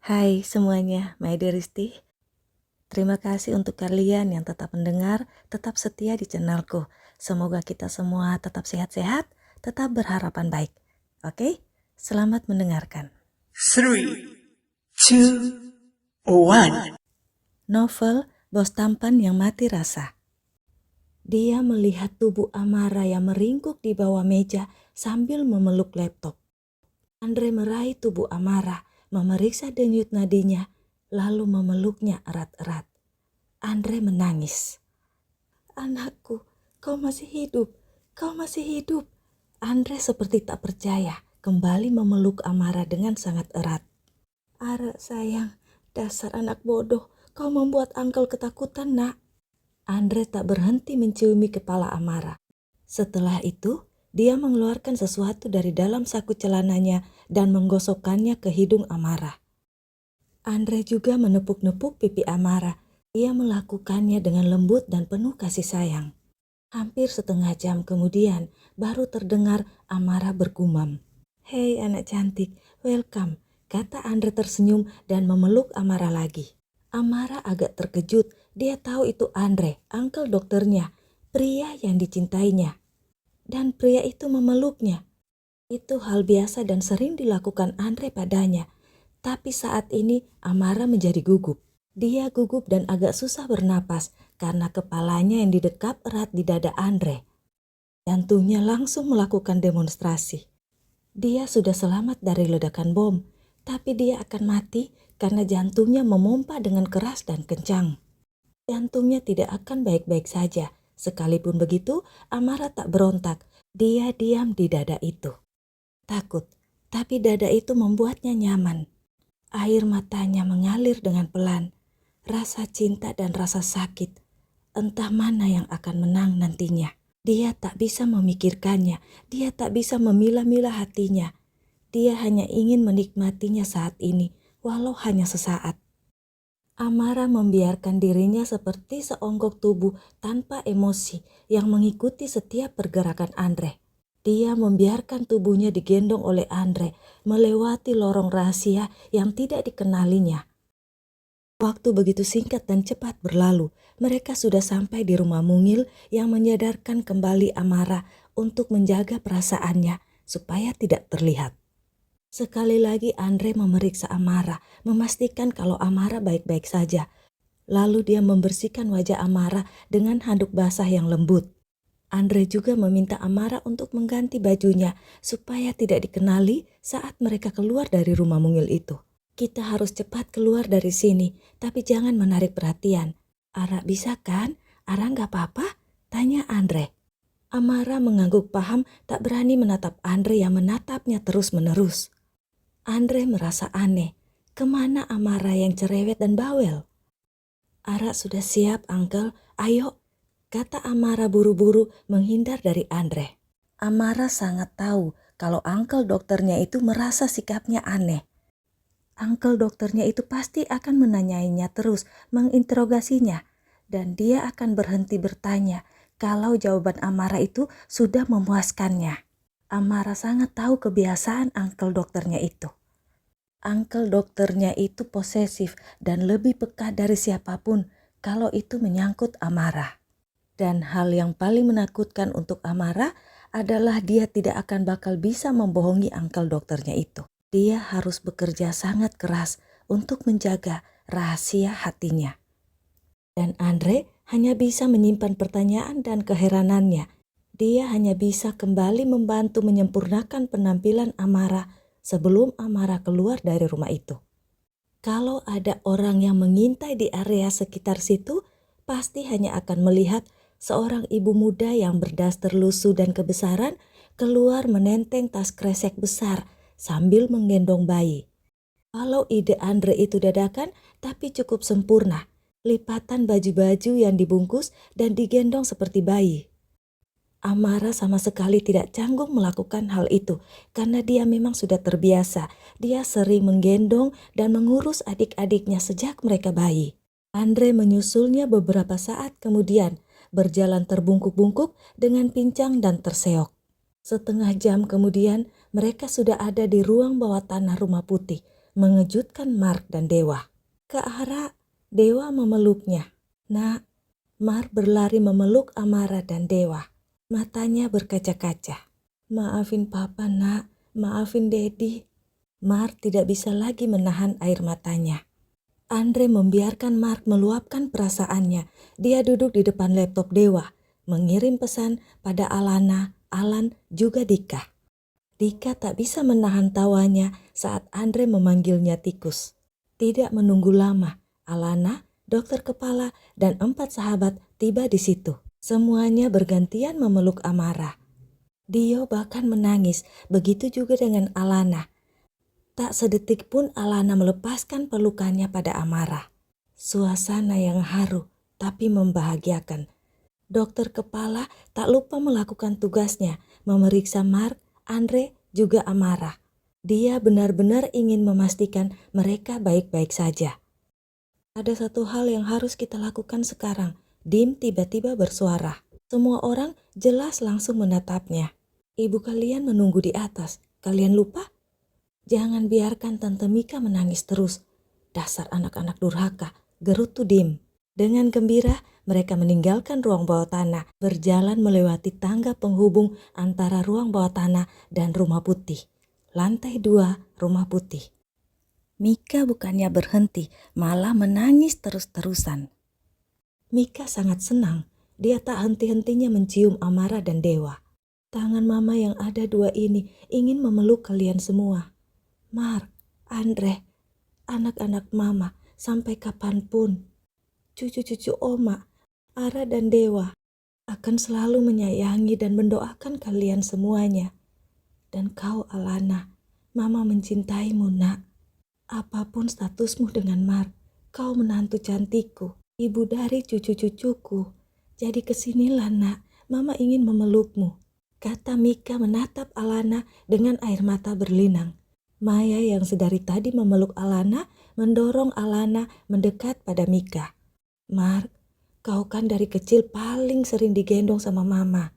Hai semuanya, my dearisti. Terima kasih untuk kalian yang tetap mendengar, tetap setia di channelku. Semoga kita semua tetap sehat-sehat, tetap berharapan baik. Oke, selamat mendengarkan. 3, 2, 1. Novel Bos Tampan yang Mati Rasa. Dia melihat tubuh Amara yang meringkuk di bawah meja sambil memeluk laptop. Andre meraih tubuh Amara, memeriksa denyut nadinya, lalu memeluknya erat-erat. Andre menangis. "Anakku, kau masih hidup, kau masih hidup." Andre seperti tak percaya, kembali memeluk Amara dengan sangat erat. "Ara sayang, dasar anak bodoh, kau membuat Uncle ketakutan nak." Andre tak berhenti menciumi kepala Amara. Setelah itu, dia mengeluarkan sesuatu dari dalam saku celananya dan menggosokkannya ke hidung Amara. Andre juga menepuk-nepuk pipi Amara. Ia melakukannya dengan lembut dan penuh kasih sayang. Hampir setengah jam kemudian, baru terdengar Amara bergumam. "Hei anak cantik, welcome," kata Andre tersenyum dan memeluk Amara lagi. Amara agak terkejut, dia tahu itu Andre, uncle dokternya, pria yang dicintainya. Dan pria itu memeluknya. Itu hal biasa dan sering dilakukan Andre padanya. Tapi saat ini Amara menjadi gugup. Dia gugup dan agak susah bernapas karena kepalanya yang didekap erat di dada Andre. Jantungnya langsung melakukan demonstrasi. Dia sudah selamat dari ledakan bom, tapi dia akan mati karena jantungnya memompa dengan keras dan kencang. Jantungnya tidak akan baik-baik saja. Sekalipun begitu, Amara tak berontak. Dia diam di dada itu. Takut, tapi dada itu membuatnya nyaman. Air matanya mengalir dengan pelan. Rasa cinta dan rasa sakit, entah mana yang akan menang nantinya. Dia tak bisa memikirkannya, dia tak bisa memilah-milah hatinya. Dia hanya ingin menikmatinya saat ini, walau hanya sesaat. Amara membiarkan dirinya seperti seonggok tubuh tanpa emosi yang mengikuti setiap pergerakan Andre. Dia membiarkan tubuhnya digendong oleh Andre melewati lorong rahasia yang tidak dikenalinya. Waktu begitu singkat dan cepat berlalu. Mereka sudah sampai di rumah mungil yang menyadarkan kembali Amara untuk menjaga perasaannya supaya tidak terlihat. Sekali lagi Andre memeriksa Amara, memastikan kalau Amara baik-baik saja. Lalu dia membersihkan wajah Amara dengan handuk basah yang lembut. Andre juga meminta Amara untuk mengganti bajunya supaya tidak dikenali saat mereka keluar dari rumah mungil itu. "Kita harus cepat keluar dari sini, tapi jangan menarik perhatian." "Ara bisa kan? Ara nggak apa-apa?" tanya Andre. Amara mengangguk paham, tak berani menatap Andre yang menatapnya terus-menerus. Andre merasa aneh. Kemana Amara yang cerewet dan bawel? "Ara sudah siap, Uncle. Ayo," kata Amara buru-buru menghindar dari Andre. Amara sangat tahu kalau uncle dokternya itu merasa sikapnya aneh. Uncle dokternya itu pasti akan menanyainya terus, menginterogasinya. Dan dia akan berhenti bertanya kalau jawaban Amara itu sudah memuaskannya. Amara sangat tahu kebiasaan uncle dokternya itu. Uncle dokternya itu posesif dan lebih peka dari siapapun kalau itu menyangkut Amara. Dan hal yang paling menakutkan untuk Amara adalah dia tidak akan bakal bisa membohongi uncle dokternya itu. Dia harus bekerja sangat keras untuk menjaga rahasia hatinya. Dan Andre hanya bisa menyimpan pertanyaan dan keheranannya. Dia hanya bisa kembali membantu menyempurnakan penampilan Amara sebelum Amara keluar dari rumah itu. Kalau ada orang yang mengintai di area sekitar situ, pasti hanya akan melihat seorang ibu muda yang berdaster lusuh dan kebesaran keluar menenteng tas kresek besar sambil menggendong bayi. Kalau ide Andre itu dadakan tapi cukup sempurna, lipatan baju-baju yang dibungkus dan digendong seperti bayi. Amara sama sekali tidak canggung melakukan hal itu karena dia memang sudah terbiasa. Dia sering menggendong dan mengurus adik-adiknya sejak mereka bayi. Andre menyusulnya beberapa saat kemudian, berjalan terbungkuk-bungkuk dengan pincang dan terseok. Setengah jam kemudian, mereka sudah ada di ruang bawah tanah Rumah Putih. mengejutkan Mark dan Dewa. Ke arah Dewa memeluknya. "Nak," Mark berlari memeluk Amara dan Dewa. Matanya berkaca-kaca. "Maafin Papa, Nak. Maafin Daddy." Mark tidak bisa lagi menahan air matanya. Andre membiarkan Mark meluapkan perasaannya. Dia duduk di depan laptop Dewa, mengirim pesan pada Alana, Alan, juga Dika. Dika tak bisa menahan tawanya saat Andre memanggilnya tikus. Tidak menunggu lama, Alana, dokter kepala, dan 4 sahabat tiba di situ. Semuanya bergantian memeluk Amara. Dio bahkan menangis, begitu juga dengan Alana. Tak sedetik pun Alana melepaskan pelukannya pada Amara. Suasana yang haru tapi membahagiakan. Dokter kepala tak lupa melakukan tugasnya, memeriksa Mark, Andre, juga Amara. Dia benar-benar ingin memastikan mereka baik-baik saja. "Ada satu hal yang harus kita lakukan sekarang," Dim tiba-tiba bersuara. Semua orang jelas langsung menatapnya. "Ibu kalian menunggu di atas. Kalian lupa? Jangan biarkan Tante Mika menangis terus. Dasar anak-anak durhaka," gerutu Dim. Dengan gembira, mereka meninggalkan ruang bawah tanah, berjalan melewati tangga penghubung antara ruang bawah tanah dan rumah putih. Lantai 2, rumah putih. Mika bukannya berhenti, malah menangis terus-terusan. Mika sangat senang. Dia tak henti-hentinya mencium Amara dan Dewa. "Tangan Mama yang ada 2 ini ingin memeluk kalian semua. Mark, Andre, anak-anak Mama sampai kapanpun. Cucu-cucu Oma, Ara dan Dewa akan selalu menyayangi dan mendoakan kalian semuanya. Dan kau Alana, Mama mencintaimu, Nak. Apapun statusmu dengan Mark, kau menantu cantikku, ibu dari cucu-cucuku. Jadi kesinilah, Nak, Mama ingin memelukmu," kata Mika menatap Alana dengan air mata berlinang. Maya yang sedari tadi memeluk Alana mendorong Alana mendekat pada Mika. "Mark, kau kan dari kecil paling sering digendong sama Mama.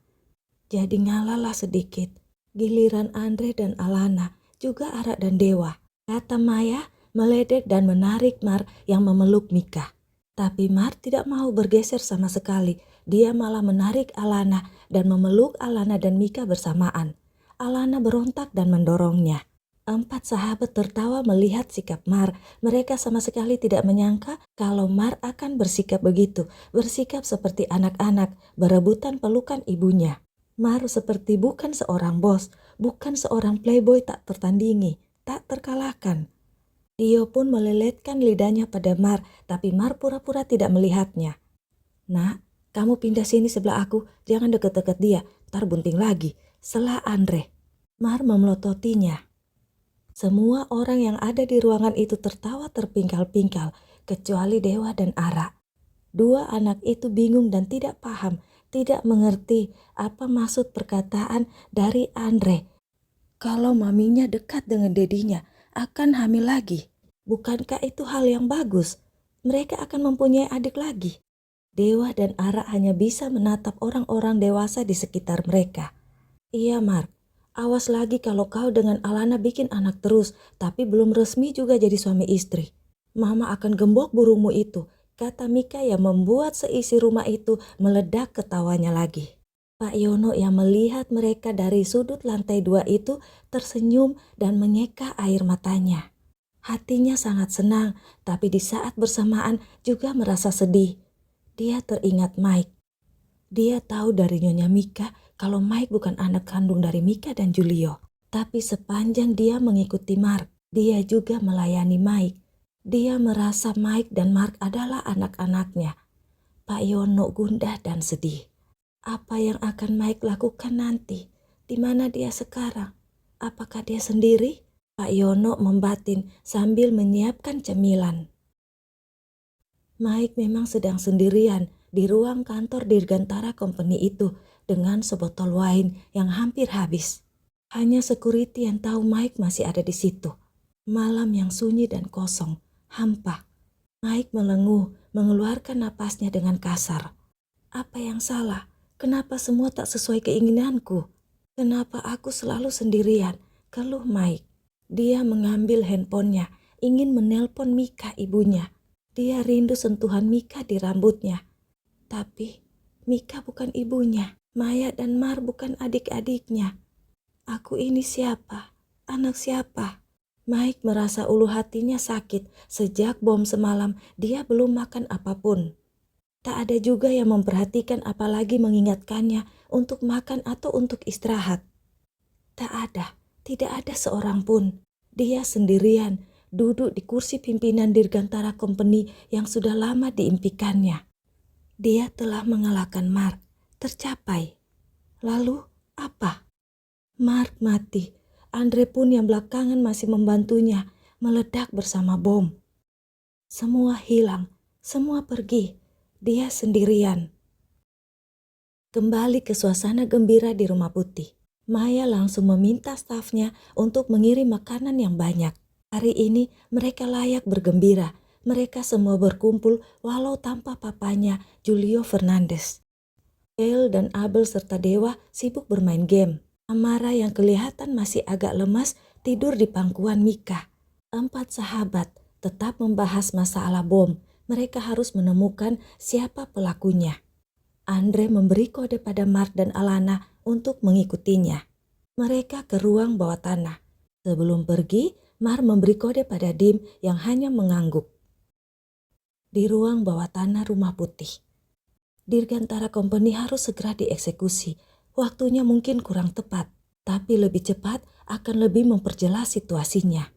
Jadi ngalalah sedikit. Giliran Andre dan Alana, juga Ara dan Dewa," kata Maya meledek dan menarik Mark yang memeluk Mika. Tapi Mark tidak mau bergeser sama sekali. Dia malah menarik Alana dan memeluk Alana dan Mika bersamaan. Alana berontak dan mendorongnya. 4 sahabat tertawa melihat sikap Mark. Mereka sama sekali tidak menyangka kalau Mark akan bersikap begitu. Bersikap seperti anak-anak, berebutan pelukan ibunya. Mark seperti bukan seorang bos, bukan seorang playboy tak tertandingi, tak terkalahkan. Dio pun meleletkan lidahnya pada Mark, tapi Mark pura-pura tidak melihatnya. "Nak, kamu pindah sini sebelah aku, jangan deket-deket dia, ntar bunting lagi," sela Andre. Mark memelototinya. Semua orang yang ada di ruangan itu tertawa terpingkal-pingkal, kecuali Dewa dan Ara. 2 anak itu bingung dan tidak paham, tidak mengerti apa maksud perkataan dari Andre. Kalau maminya dekat dengan dedinya, akan hamil lagi. Bukankah itu hal yang bagus? Mereka akan mempunyai adik lagi. Dewa dan Ara hanya bisa menatap orang-orang dewasa di sekitar mereka. "Iya Mark, awas lagi kalau kau dengan Alana bikin anak terus, tapi belum resmi juga jadi suami istri. Mama akan gembok burungmu itu," kata Mika yang membuat seisi rumah itu meledak ketawanya lagi. Pak Yono yang melihat mereka dari sudut lantai 2 itu tersenyum dan menyeka air matanya. Hatinya sangat senang, tapi di saat bersamaan juga merasa sedih. Dia teringat Mike. Dia tahu dari Nyonya Mika kalau Mike bukan anak kandung dari Mika dan Julio. Tapi sepanjang dia mengikuti Mark, dia juga melayani Mike. Dia merasa Mike dan Mark adalah anak-anaknya. Pak Yono gundah dan sedih. Apa yang akan Mike lakukan nanti? Di mana dia sekarang? Apakah dia sendiri? Pak Yono membatin sambil menyiapkan cemilan. Mike memang sedang sendirian di ruang kantor Dirgantara Company itu dengan sebotol wine yang hampir habis. Hanya security yang tahu Mike masih ada di situ. Malam yang sunyi dan kosong. Hampa. Mike melenguh, mengeluarkan napasnya dengan kasar. Apa yang salah? Kenapa semua tak sesuai keinginanku? Kenapa aku selalu sendirian? Keluh Mike. Dia mengambil handphonenya ingin menelpon Mika ibunya. Dia rindu sentuhan Mika di rambutnya. Tapi Mika bukan ibunya. Maya dan Mar bukan adik-adiknya. Aku ini siapa? Anak siapa? Mike merasa ulu hatinya sakit. Sejak bom semalam dia belum makan apapun. Tak ada juga yang memperhatikan apalagi mengingatkannya untuk makan atau untuk istirahat. Tak ada, tidak ada seorang pun. Dia sendirian duduk di kursi pimpinan Dirgantara Company yang sudah lama diimpikannya. Dia telah mengalahkan Mark, tercapai. Lalu apa? Mark mati. Andre pun yang belakangan masih membantunya meledak bersama bom. Semua hilang, semua pergi. Dia sendirian. Kembali ke suasana gembira di Rumah Putih. Maya langsung meminta stafnya untuk mengirim makanan yang banyak. Hari ini mereka layak bergembira. Mereka semua berkumpul walau tanpa papanya, Julio Fernandez. Gail dan Abel serta Dewa sibuk bermain game. Amara yang kelihatan masih agak lemas tidur di pangkuan Mika. 4 sahabat tetap membahas masalah bom. Mereka harus menemukan siapa pelakunya. Andre memberi kode pada Mark dan Alana untuk mengikutinya. Mereka ke ruang bawah tanah. Sebelum pergi, Mark memberi kode pada Dim yang hanya mengangguk. Di ruang bawah tanah Rumah Putih. Dirgantara Company harus segera dieksekusi. Waktunya mungkin kurang tepat, tapi lebih cepat akan lebih memperjelas situasinya.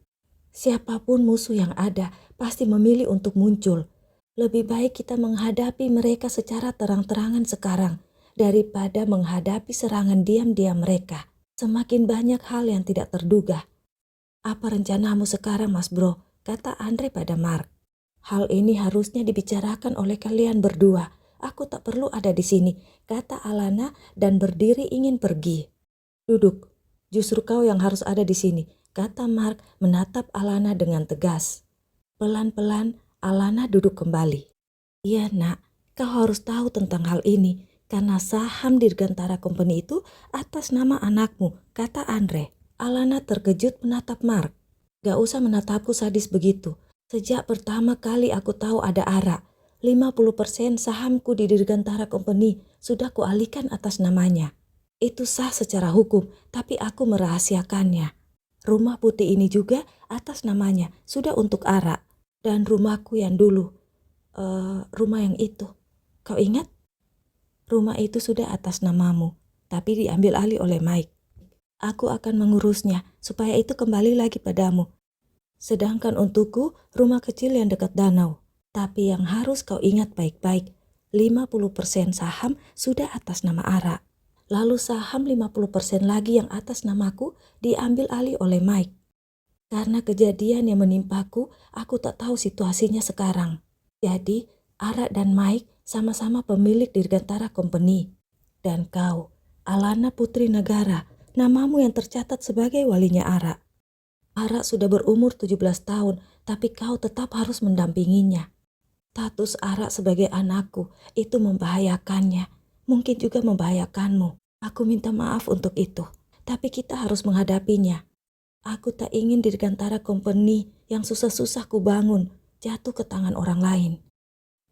Siapapun musuh yang ada pasti memilih untuk muncul. Lebih baik kita menghadapi mereka secara terang-terangan sekarang daripada menghadapi serangan diam-diam mereka. Semakin banyak hal yang tidak terduga. Apa rencanamu sekarang, Mas Bro? Kata Andre pada Mark. Hal ini harusnya dibicarakan oleh kalian berdua. Aku tak perlu ada di sini, kata Alana dan berdiri ingin pergi. Duduk, justru kau yang harus ada di sini, kata Mark menatap Alana dengan tegas. Pelan-pelan Alana duduk kembali. Iya nak, kau harus tahu tentang hal ini karena saham Dirgantara Company itu atas nama anakmu, kata Andre. Alana terkejut menatap Mark. Gak usah menatapku sadis begitu. Sejak pertama kali aku tahu ada Ara, 50% sahamku di Dirgantara Company sudah kualihkan atas namanya. Itu sah secara hukum, tapi aku merahasiakannya. Rumah Putih ini juga atas namanya, sudah untuk Ara. Dan rumahku yang dulu, rumah yang itu. Kau ingat? Rumah itu sudah atas namamu, tapi diambil alih oleh Mike. Aku akan mengurusnya supaya itu kembali lagi padamu. Sedangkan untukku, rumah kecil yang dekat danau. Tapi yang harus kau ingat baik-baik, 50% saham sudah atas nama Ara. Lalu saham 50% lagi yang atas namaku diambil alih oleh Mike. Karena kejadian yang menimpaku, aku tak tahu situasinya sekarang. Jadi, Ara dan Mike sama-sama pemilik Dirgantara Company. Dan kau, Alana Putri Negara, namamu yang tercatat sebagai walinya Ara. Ara sudah berumur 17 tahun, tapi kau tetap harus mendampinginya. Status Ara sebagai anakku itu membahayakannya, mungkin juga membahayakanmu. Aku minta maaf untuk itu, tapi kita harus menghadapinya. Aku tak ingin Dirgantara Company yang susah-susah ku bangun jatuh ke tangan orang lain.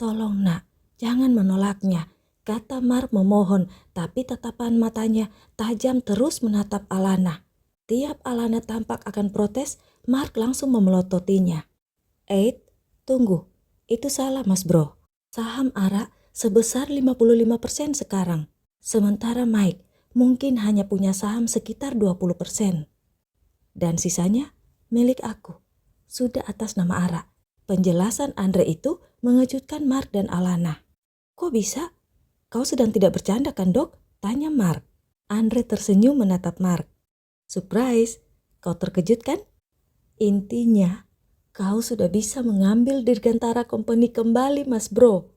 Tolong nak, jangan menolaknya, kata Mark memohon, tapi tatapan matanya tajam terus menatap Alana. Tiap Alana tampak akan protes, Mark langsung memelototinya. Tunggu. Itu salah Mas Bro. Saham Ara sebesar 55% sekarang. Sementara Mike mungkin hanya punya saham sekitar 20%. Dan sisanya milik aku. Sudah atas nama Ara. Penjelasan Andre itu mengejutkan Mark dan Alana. Kok bisa? Kau sedang tidak bercanda kan dok? Tanya Mark. Andre tersenyum menatap Mark. Surprise, kau terkejut kan? Intinya, kau sudah bisa mengambil Dirgantara Company kembali, Mas Bro.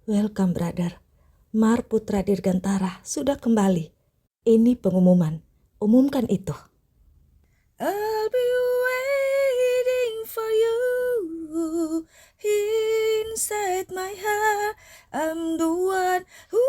Welcome, brother. Mar Putra Dirgantara sudah kembali. Ini pengumuman. Umumkan itu. I'll be waiting for you inside my heart. I'm the one who